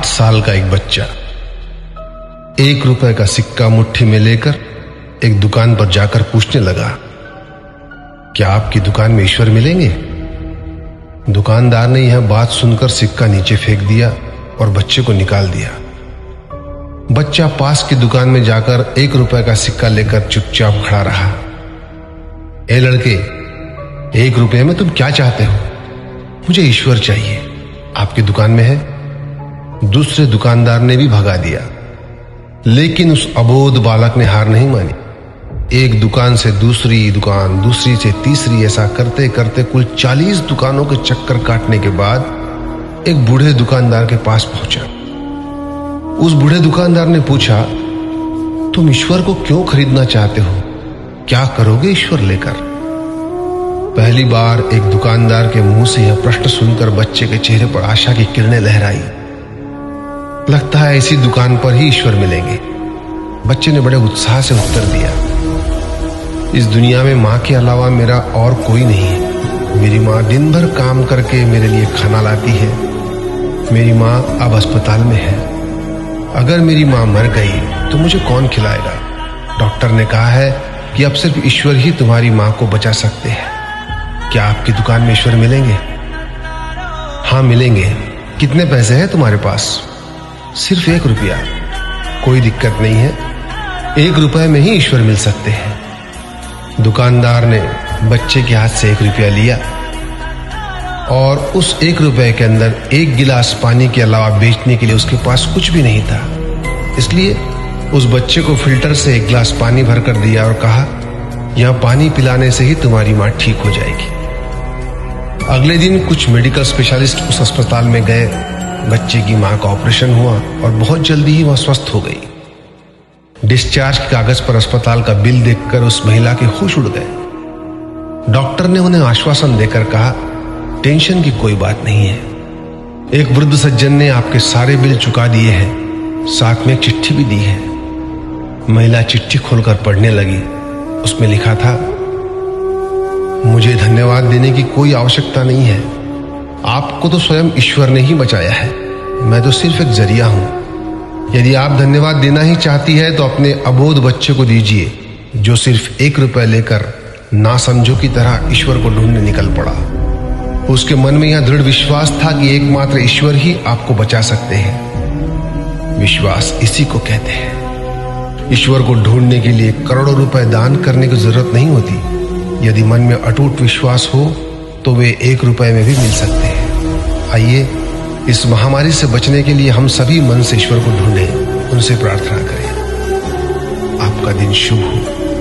8 साल का एक बच्चा 1 रुपए का सिक्का मुट्ठी में लेकर एक दुकान पर जाकर पूछने लगा, क्या आपकी दुकान में ईश्वर मिलेंगे? दुकानदार ने यह बात सुनकर सिक्का नीचे फेंक दिया और बच्चे को निकाल दिया। बच्चा पास की दुकान में जाकर 1 रुपए का सिक्का लेकर चुपचाप खड़ा रहा। ए लड़के, 1 रुपए में तुम क्या चाहते हो? मुझे ईश्वर चाहिए, आपकी दुकान में है? दूसरे दुकानदार ने भी भगा दिया, लेकिन उस अबोध बालक ने हार नहीं मानी। एक दुकान से दूसरी दुकान, दूसरी से तीसरी, ऐसा करते करते कुल 40 दुकानों के चक्कर काटने के बाद एक बूढ़े दुकानदार के पास पहुंचा। उस बूढ़े दुकानदार ने पूछा, तुम ईश्वर को क्यों खरीदना चाहते हो? क्या करोगे ईश्वर लेकर? पहली बार एक दुकानदार के मुंह से यह प्रश्न सुनकर बच्चे के चेहरे पर आशा की किरणें लहराई। लगता है इसी दुकान पर ही ईश्वर मिलेंगे। बच्चे ने बड़े उत्साह से उत्तर दिया, इस दुनिया में माँ के अलावा मेरा और कोई नहीं है। मेरी माँ दिन भर काम करके मेरे लिए खाना लाती है। मेरी माँ अब अस्पताल में है। अगर मेरी माँ मर गई तो मुझे कौन खिलाएगा? डॉक्टर ने कहा है कि अब सिर्फ ईश्वर ही तुम्हारी माँ को बचा सकते हैं। क्या आपकी दुकान में ईश्वर मिलेंगे? हाँ मिलेंगे। कितने पैसे हैं तुम्हारे पास? सिर्फ 1 रुपया। कोई दिक्कत नहीं है, 1 रुपए में ही ईश्वर मिल सकते हैं। दुकानदार ने बच्चे के हाथ से 1 रुपया लिया और उस 1 रुपए के अंदर 1 गिलास पानी के अलावा बेचने के लिए उसके पास कुछ भी नहीं था। इसलिए उस बच्चे को फिल्टर से 1 गिलास पानी भरकर दिया और कहा, यह पानी पिलाने से ही तुम्हारी माँ ठीक हो जाएगी। अगले दिन कुछ मेडिकल स्पेशलिस्ट उस अस्पताल में गए। बच्चे की मां का ऑपरेशन हुआ और बहुत जल्दी ही वह स्वस्थ हो गई। डिस्चार्ज के कागज पर अस्पताल का बिल देखकर उस महिला के होश उड़ गए। डॉक्टर ने उन्हें आश्वासन देकर कहा, टेंशन की कोई बात नहीं है। एक वृद्ध सज्जन ने आपके सारे बिल चुका दिए हैं, साथ में एक चिट्ठी भी दी है। महिला चिट्ठी खोलकर पढ़ने लगी। उसमें लिखा था, मुझे धन्यवाद देने की कोई आवश्यकता नहीं है। आपको तो स्वयं ईश्वर ने ही बचाया है। मैं तो सिर्फ एक जरिया हूं। यदि आप धन्यवाद देना ही चाहती है तो अपने अबोध बच्चे को दीजिए, जो सिर्फ 1 रुपए लेकर नासमझों की तरह ईश्वर को ढूंढने निकल पड़ा। उसके मन में यह दृढ़ विश्वास था कि एकमात्र ईश्वर ही आपको बचा सकते हैं। विश्वास इसी को कहते हैं। ईश्वर को ढूंढने के लिए करोड़ों रुपए दान करने की जरूरत नहीं होती। यदि मन में अटूट विश्वास हो तो वे 1 रुपए में भी मिल सकते हैं। आइए इस महामारी से बचने के लिए हम सभी मन से ईश्वर को ढूंढें, उनसे प्रार्थना करें। आपका दिन शुभ हो।